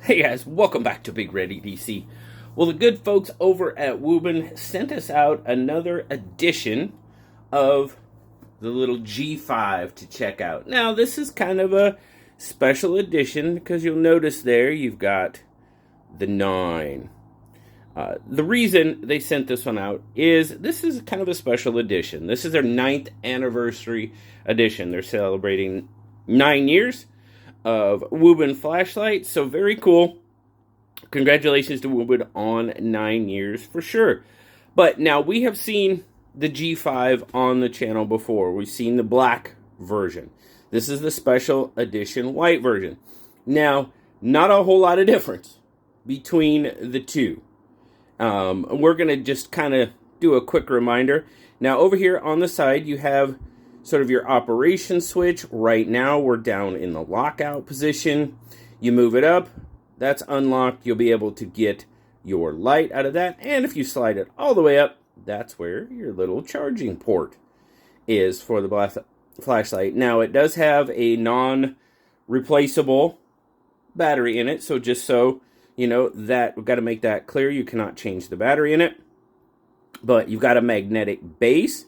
Hey guys, welcome back to BigRedEDC. Well, the good folks over at Wuben sent us out another edition of the little G5 to check out. Now, this is kind of a special edition because you'll notice there you've got the 9. The reason they sent this one out is this is kind of a special edition. This is their 9th anniversary edition. They're celebrating 9 years of Wuben flashlight, so very cool. Congratulations to Wuben on 9 years for sure. But now we have seen the G5 on the channel before. We've seen the black version. This is the special edition white version. Now, not a whole lot of difference between the two. We're going to just kind of do a quick reminder. Now, over here on the side, you have sort of your operation switch. Right now, we're down in the lockout position. You move it up, that's unlocked. You'll be able to get your light out of that. And if you slide it all the way up, that's where your little charging port is for the flashlight. Now, it does have a non-replaceable battery in it. So just so you know, that we've got to make that clear. You cannot change the battery in it. But you've got a magnetic base.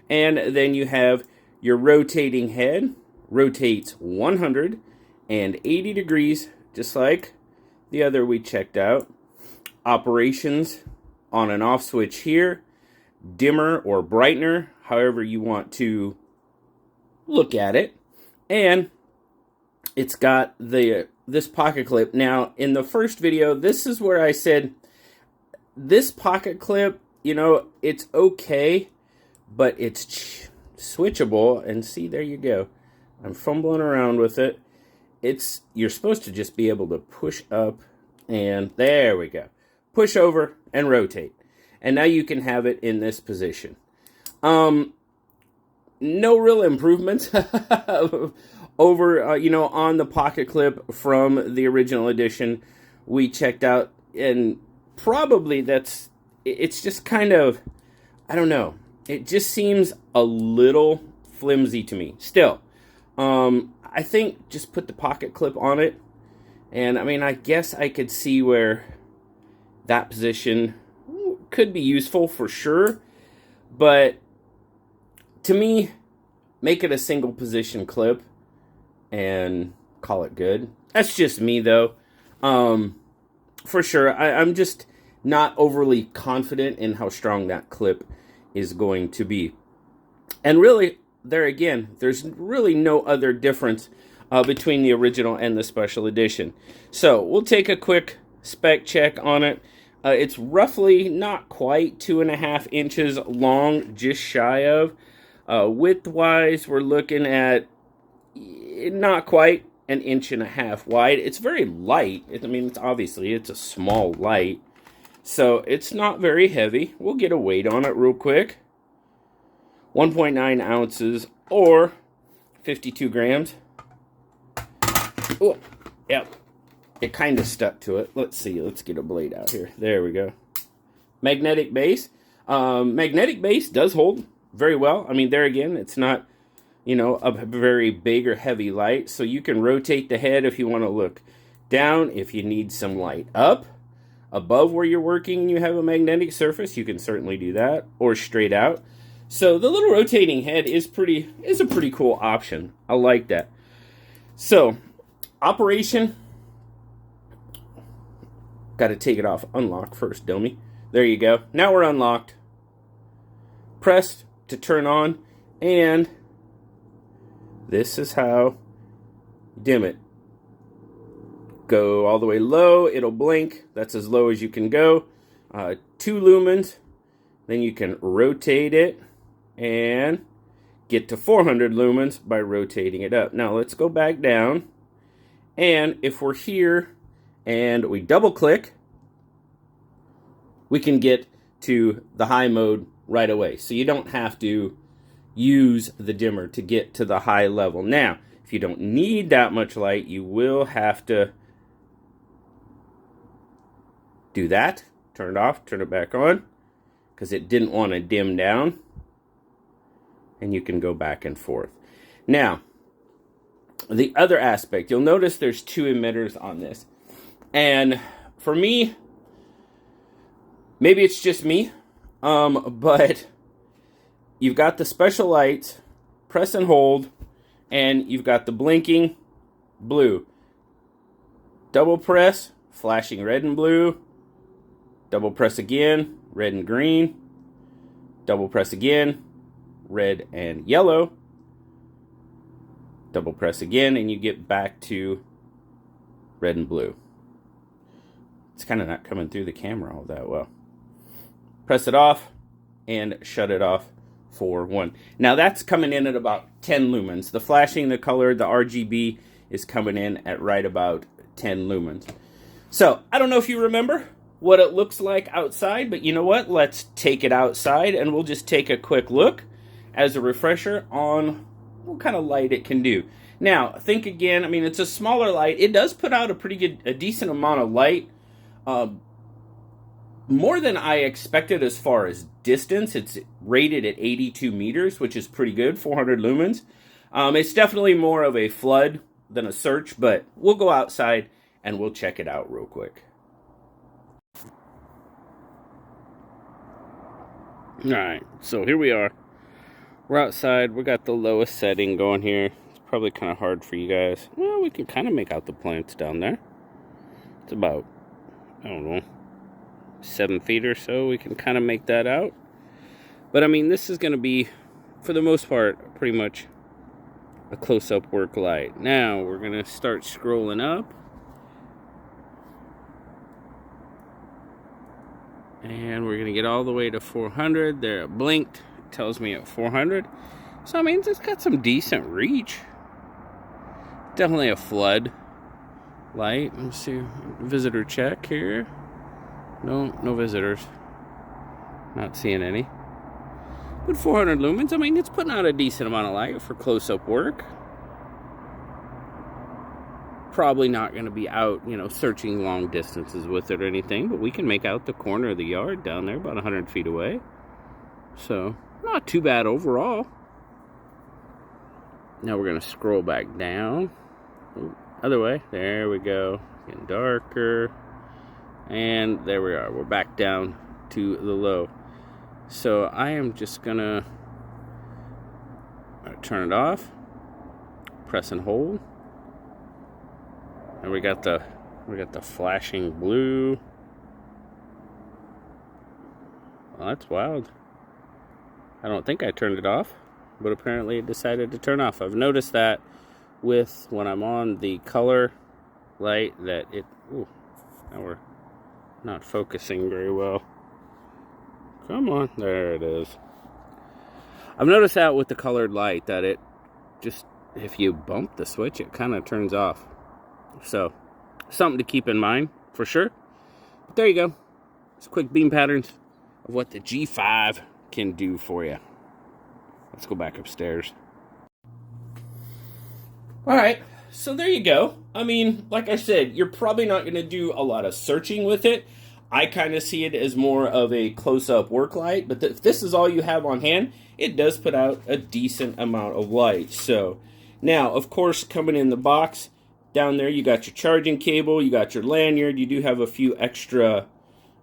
And then you have your rotating head, rotates 180 degrees, just like the other we checked out. Operations, on and off switch here, dimmer or brightener, however you want to look at it. And it's got this pocket clip. Now, in the first video, this is where I said, this pocket clip, you know, it's okay, but it's switchable. And see, there you go. I'm fumbling around with it. You're supposed to just be able to push up, and there we go. Push over and rotate. And now you can have it in this position. No real improvements over, on the pocket clip from the original edition we checked out. And probably it's just kind of, I don't know. It just seems a little flimsy to me. Still, I think just put the pocket clip on it. And, I mean, I guess I could see where that position could be useful for sure. But, to me, make it a single position clip and call it good. That's just me, though. For sure, I'm just not overly confident in how strong that clip is going to be. And really, there again, there's really no other difference between the original and the special edition. So we'll take a quick spec check on it. It's roughly not quite 2.5 inches long, just shy of. Width-wise, we're looking at not quite 1.5 inches wide. It's very light. It's obviously it's a small light. So it's not very heavy. We'll get a weight on it real quick. 1.9 ounces or 52 grams. Oh, yep. It kind of stuck to it. Let's see. Let's get a blade out here. There we go. Magnetic base. Magnetic base does hold very well. I mean, there again, it's not, a very big or heavy light. So you can rotate the head if you want to look down. If you need some light up. Above where you're working and you have a magnetic surface, you can certainly do that, or straight out. So the little rotating head is a pretty cool option. I like that. So, operation. Got to take it off unlock first, dummy. There you go. Now we're unlocked. Press to turn on, and this is how you dim it. Go all the way low, it'll blink. That's as low as you can go. 2 lumens. Then you can rotate it and get to 400 lumens by rotating it up. Now let's go back down. And if we're here and we double click, we can get to the high mode right away. So you don't have to use the dimmer to get to the high level. Now, if you don't need that much light, you will have to do that. Turn it off, turn it back on, because it didn't want to dim down. And you can go back and forth. Now, the other aspect, you'll notice there's 2 emitters on this. And for me, maybe it's just me, but you've got the special lights, press and hold, and you've got the blinking blue. Double press, flashing red and blue. Double press again, red and green. Double press again, red and yellow. Double press again, and you get back to red and blue. It's kind of not coming through the camera all that well. Press it off and shut it off for 1. Now that's coming in at about 10 lumens. The flashing, the color, the RGB is coming in at right about 10 lumens. So I don't know if you remember what it looks like outside, but you know what? Let's take it outside and we'll just take a quick look as a refresher on what kind of light it can do. Now, think again, I mean, it's a smaller light. It does put out a decent amount of light. More than I expected as far as distance. It's rated at 82 meters, which is pretty good, 400 lumens. It's definitely more of a flood than a search, but we'll go outside and we'll check it out real quick. Alright, so here we are. We're outside. We got the lowest setting going here. It's probably kind of hard for you guys. Well, we can kind of make out the plants down there. It's about, I don't know, 7 feet or so. We can kind of make that out. But I mean, this is going to be, for the most part, pretty much a close-up work light. Now, we're going to start scrolling up. And we're going to get all the way to 400. There, it blinked. It tells me at 400. So, I mean, it's got some decent reach. Definitely a flood light. Let's see. Visitor check here. No visitors. Not seeing any. But 400 lumens, I mean, it's putting out a decent amount of light for close-up work. Probably not going to be out, you know, searching long distances with it or anything, but we can make out the corner of the yard down there about 100 feet away. So, not too bad overall. Now we're going to scroll back down. Ooh, other way. There we go. Getting darker. And there we are. We're back down to the low. So I am just going to turn it off. Press and hold. And we got the flashing blue. Well, that's wild. I don't think I turned it off, but apparently it decided to turn off. I've noticed that with when I'm on the color light that it, ooh, now we're not focusing very well. Come on, there it is. I've noticed that with the colored light that it just, if you bump the switch, it kind of turns off. So, something to keep in mind, for sure. But there you go. It's quick beam patterns of what the G5 can do for you. Let's go back upstairs. Alright, so there you go. I mean, like I said, you're probably not going to do a lot of searching with it. I kind of see it as more of a close-up work light, but if this is all you have on hand, it does put out a decent amount of light. So, now, of course, coming in the box, down there you got your charging cable, you got your lanyard, you do have a few extra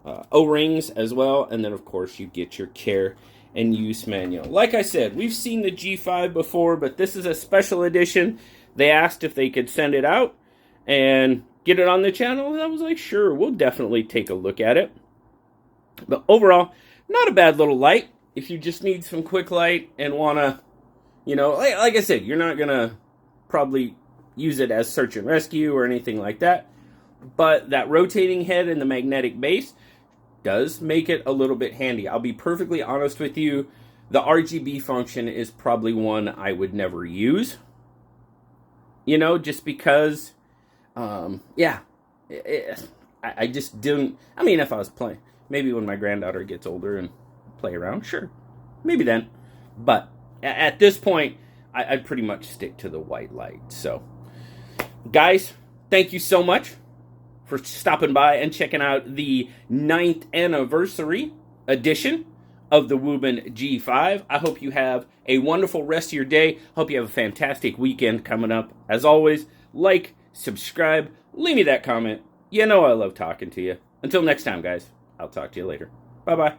O-rings as well, and then of course you get your care and use manual. Like I said, we've seen the G5 before, but this is a special edition. They asked if they could send it out and get it on the channel, and I was like, sure, we'll definitely take a look at it. But overall, not a bad little light. If you just need some quick light and want to, you know, like I said, you're not going to probably use it as search and rescue or anything like that. But that rotating head and the magnetic base does make it a little bit handy. I'll be perfectly honest with you, the RGB function is probably one I would never use. You know, just because, yeah, I just didn't, I mean, if I was playing, maybe when my granddaughter gets older and play around, sure, maybe then. But at this point, I'd pretty much stick to the white light. So, guys, thank you so much for stopping by and checking out the 9th anniversary edition of the Wuben G5. I hope you have a wonderful rest of your day. Hope you have a fantastic weekend coming up. As always, like, subscribe, leave me that comment, You know I love talking to you. Until next time, guys, I'll talk to you later. Bye-bye.